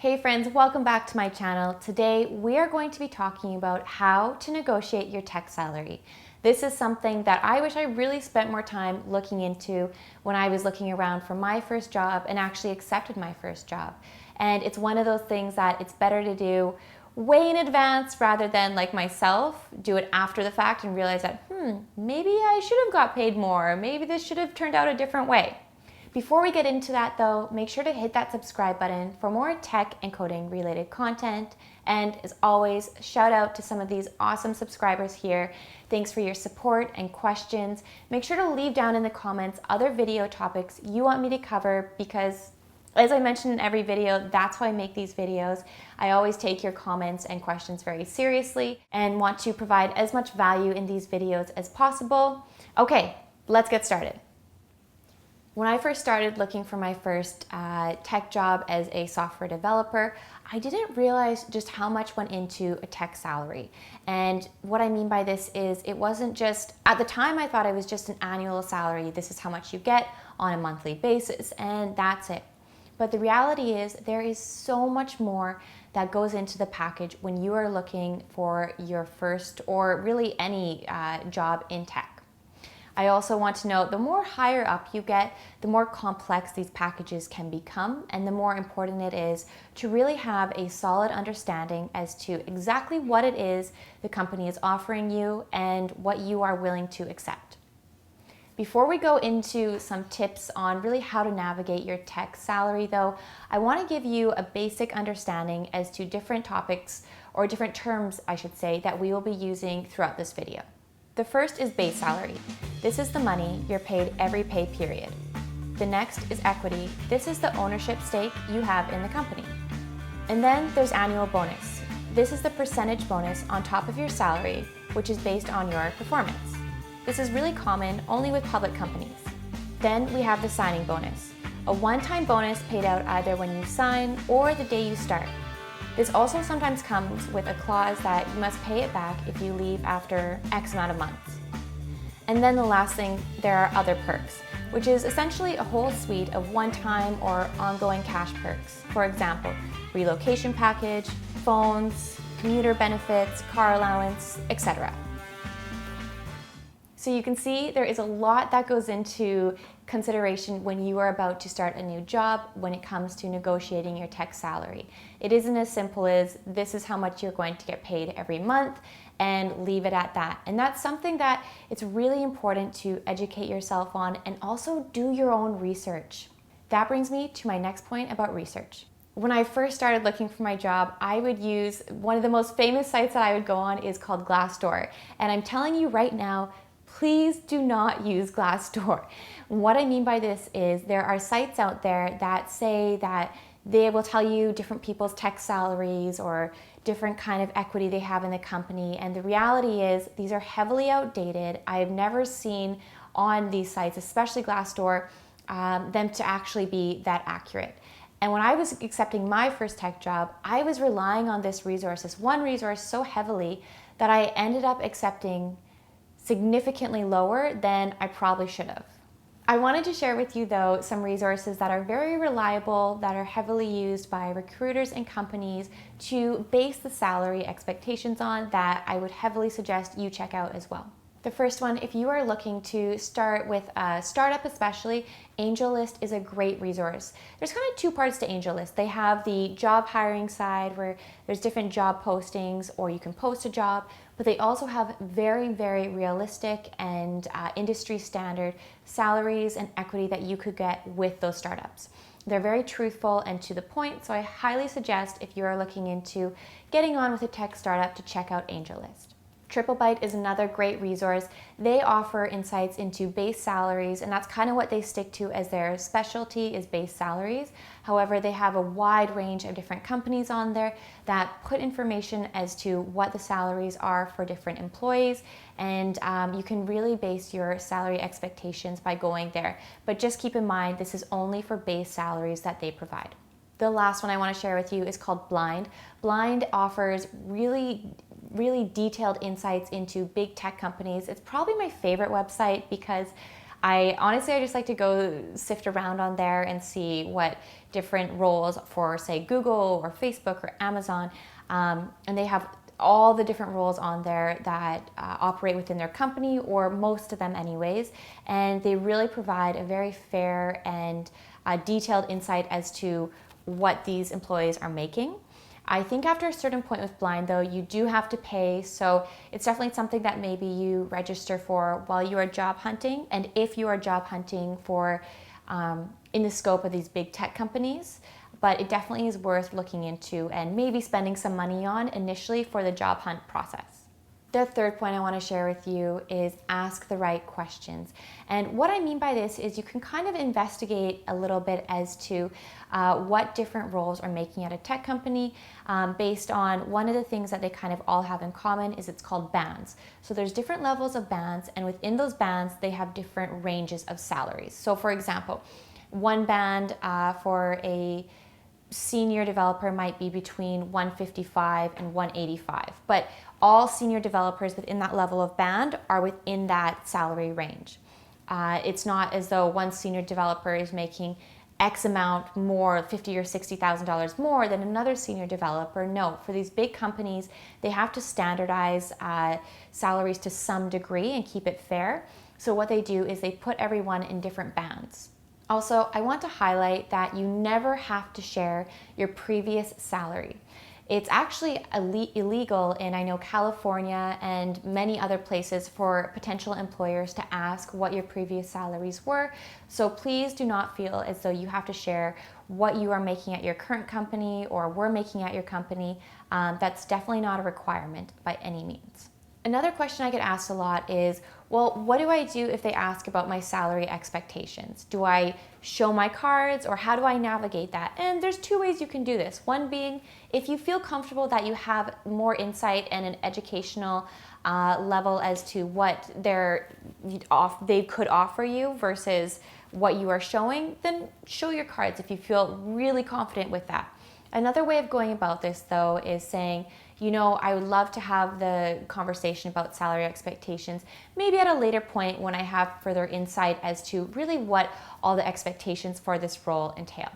Hey friends, welcome back to my channel. Today we are going to be talking about how to negotiate your tech salary. This is something that I wish I really spent more time looking into when I was looking around for my first job and actually accepted my first job. And it's one of those things that it's better to do way in advance rather than like myself, do it after the fact and realize that, maybe I should have got paid more, or maybe this should have turned out a different way. Before we get into that though, make sure to hit that subscribe button for more tech and coding related content. And as always, shout out to some of these awesome subscribers here. Thanks for your support and questions. Make sure to leave down in the comments other video topics you want me to cover because, as I mentioned in every video, that's why I make these videos. I always take your comments and questions very seriously and want to provide as much value in these videos as possible. Okay, let's get started. When I first started looking for my first tech job as a software developer, I didn't realize just how much went into a tech salary. And what I mean by this is it wasn't just, at the time I thought it was just an annual salary. This is how much you get on a monthly basis and that's it. But the reality is there is so much more that goes into the package when you are looking for your first or really any job in tech. I also want to note the more higher up you get, the more complex these packages can become and the more important it is to really have a solid understanding as to exactly what it is the company is offering you and what you are willing to accept. Before we go into some tips on really how to navigate your tech salary though, I want to give you a basic understanding as to different topics or different terms, I should say, that we will be using throughout this video. The first is base salary. This is the money you're paid every pay period. The next is equity. This is the ownership stake you have in the company. And then there's annual bonus. This is the percentage bonus on top of your salary, which is based on your performance. This is really common only with public companies. Then we have the signing bonus, a one-time bonus paid out either when you sign or the day you start. This also sometimes comes with a clause that you must pay it back if you leave after X amount of months. And then the last thing, there are other perks, which is essentially a whole suite of one-time or ongoing cash perks. For example, relocation package, phones, commuter benefits, car allowance, etc. So you can see there is a lot that goes into consideration when you are about to start a new job when it comes to negotiating your tech salary. It isn't as simple as this is how much you're going to get paid every month and leave it at that. And that's something that it's really important to educate yourself on and also do your own research. That brings me to my next point about research. When I first started looking for my job, I would use one of the most famous sites that I would go on is called Glassdoor. And I'm telling you right now, please do not use Glassdoor. What I mean by this is there are sites out there that say that they will tell you different people's tech salaries or different kind of equity they have in the company. And the reality is these are heavily outdated. I have never seen on these sites, especially Glassdoor, them to actually be that accurate. And when I was accepting my first tech job, I was relying on this resource, this one resource so heavily that I ended up accepting significantly lower than I probably should have. I wanted to share with you though some resources that are very reliable, that are heavily used by recruiters and companies to base the salary expectations on that I would heavily suggest you check out as well. The first one, if you are looking to start with a startup especially, AngelList is a great resource. There's kind of two parts to AngelList. They have the job hiring side where there's different job postings or you can post a job, but they also have very, very realistic and industry standard salaries and equity that you could get with those startups. They're very truthful and to the point, so I highly suggest if you are looking into getting on with a tech startup to check out AngelList. TripleByte is another great resource. They offer insights into base salaries, and that's kind of what they stick to as their specialty is base salaries. However, they have a wide range of different companies on there that put information as to what the salaries are for different employees, and you can really base your salary expectations by going there. But just keep in mind, this is only for base salaries that they provide. The last one I want to share with you is called Blind. Blind offers really detailed insights into big tech companies. It's probably my favorite website because I just like to go sift around on there and see what different roles for, say, Google or Facebook or Amazon, and they have all the different roles on there that operate within their company, or most of them anyways, and they really provide a very fair and detailed insight as to what these employees are making. I think after a certain point with Blind, though, you do have to pay, so it's definitely something that maybe you register for while you are job hunting, and if you are job hunting for in the scope of these big tech companies. But it definitely is worth looking into and maybe spending some money on initially for the job hunt process. The third point I want to share with you is ask the right questions. And what I mean by this is you can kind of investigate a little bit as to what different roles are making at a tech company based on one of the things that they kind of all have in common is it's called bands. So there's different levels of bands, and within those bands, they have different ranges of salaries. So for example, one band for a senior developer might be between 155 and 185, but all senior developers within that level of band are within that salary range. It's not as though one senior developer is making X amount more, $50,000 or $60,000 more than another senior developer. No, for these big companies, they have to standardize salaries to some degree and keep it fair. So what they do is they put everyone in different bands. Also, I want to highlight that you never have to share your previous salary. It's actually illegal in, I know, California and many other places for potential employers to ask what your previous salaries were. So please do not feel as though you have to share what you are making at your current company or were making at your company. That's definitely not a requirement by any means. Another question I get asked a lot is, well, what do I do if they ask about my salary expectations? Do I show my cards, or how do I navigate that? And there's two ways you can do this. One being, if you feel comfortable that you have more insight and an educational level as to what they could offer you versus what you are showing, then show your cards if you feel really confident with that. Another way of going about this, though, is saying, you know, I would love to have the conversation about salary expectations, maybe at a later point when I have further insight as to really what all the expectations for this role entail.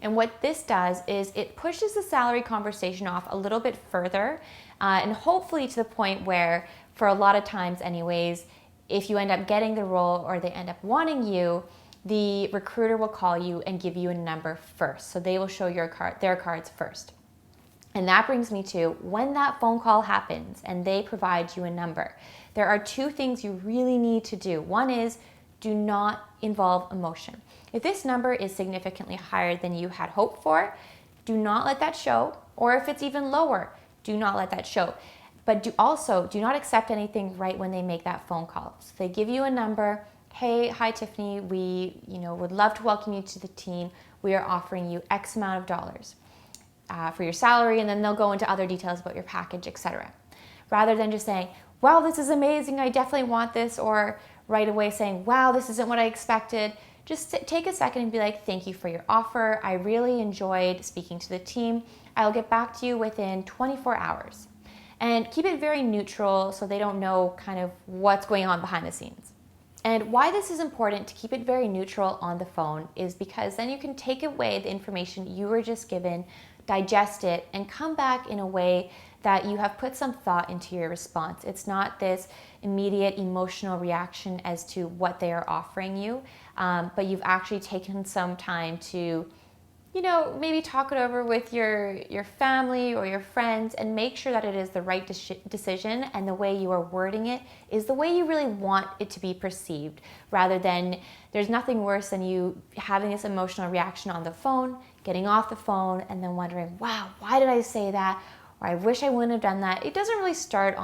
And what this does is it pushes the salary conversation off a little bit further, and hopefully to the point where, for a lot of times anyways, if you end up getting the role or they end up wanting you, the recruiter will call you and give you a number first. So they will show their cards first. And that brings me to when that phone call happens and they provide you a number, there are two things you really need to do. One is do not involve emotion. If this number is significantly higher than you had hoped for, do not let that show. Or if it's even lower, do not let that show. But do not accept anything right when they make that phone call. So they give you a number. Hey, hi Tiffany, we would love to welcome you to the team. We are offering you X amount of dollars for your salary, and then they'll go into other details about your package, etc. Rather than just saying, wow, this is amazing, I definitely want this, or right away saying, wow, this isn't what I expected. Just take a second and be like, thank you for your offer. I really enjoyed speaking to the team. I'll get back to you within 24 hours. And keep it very neutral so they don't know kind of what's going on behind the scenes. And why this is important to keep it very neutral on the phone is because then you can take away the information you were just given, digest it, and come back in a way that you have put some thought into your response. It's not this immediate emotional reaction as to what they are offering you, but you've actually taken some time to, maybe talk it over with your family or your friends and make sure that it is the right decision, and the way you are wording it is the way you really want it to be perceived, rather than there's nothing worse than you having this emotional reaction on the phone, getting off the phone, and then wondering, wow, why did I say that? Or I wish I wouldn't have done that. It doesn't really start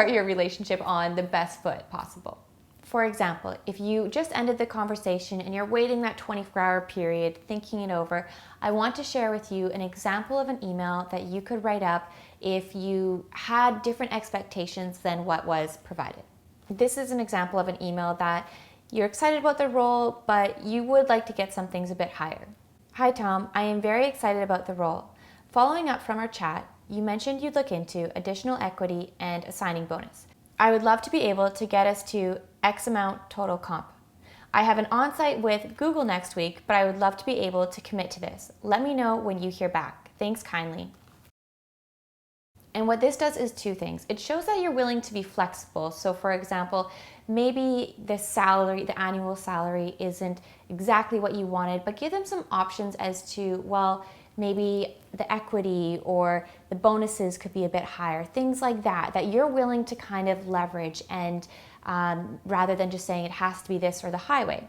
your relationship on the best foot possible. For example, if you just ended the conversation and you're waiting that 24-hour period, thinking it over, I want to share with you an example of an email that you could write up if you had different expectations than what was provided. This is an example of an email that you're excited about the role, but you would like to get some things a bit higher. Hi Tom, I am very excited about the role. Following up from our chat, you mentioned you'd look into additional equity and a signing bonus. I would love to be able to get us to X amount total comp. I have an on-site with Google next week, but I would love to be able to commit to this. Let me know when you hear back. Thanks kindly. And what this does is two things. It shows that you're willing to be flexible. So for example, maybe the salary, the annual salary isn't exactly what you wanted, but give them some options as to, well, maybe the equity or the bonuses could be a bit higher, things like that, that you're willing to kind of leverage, and rather than just saying it has to be this or the highway.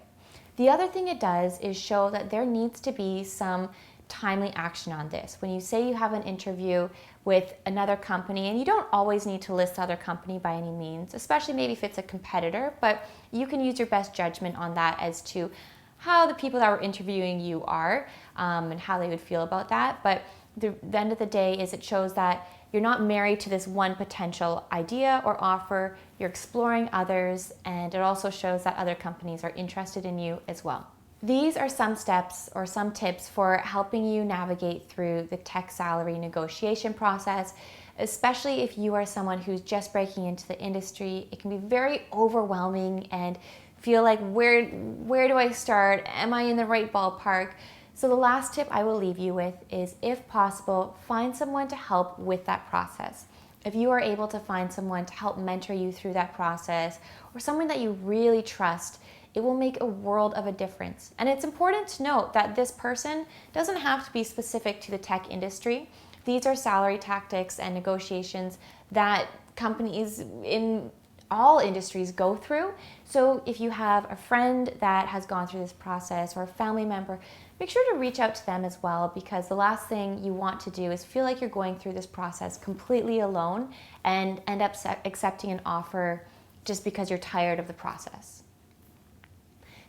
The other thing it does is show that there needs to be some timely action on this. When you say you have an interview with another company, and you don't always need to list the other company by any means, especially maybe if it's a competitor, but you can use your best judgment on that as to how the people that were interviewing you are, and how they would feel about that. But the end of the day is it shows that you're not married to this one potential idea or offer, you're exploring others, and it also shows that other companies are interested in you as well. These are some steps or some tips for helping you navigate through the tech salary negotiation process, especially if you are someone who's just breaking into the industry. It can be very overwhelming and feel like, where do I start? Am I in the right ballpark? So the last tip I will leave you with is, if possible, find someone to help with that process. If you are able to find someone to help mentor you through that process, or someone that you really trust, it will make a world of a difference. And it's important to note that this person doesn't have to be specific to the tech industry. These are salary tactics and negotiations that companies in all industries go through. So if you have a friend that has gone through this process, or a family member, make sure to reach out to them as well, because the last thing you want to do is feel like you're going through this process completely alone and end up accepting an offer just because you're tired of the process.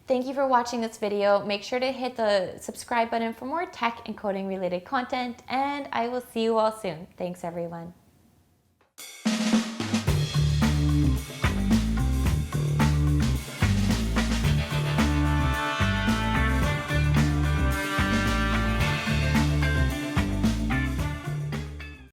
Thank you for watching this video. Make sure to hit the subscribe button for more tech and coding related content, and I will see you all soon. Thanks everyone.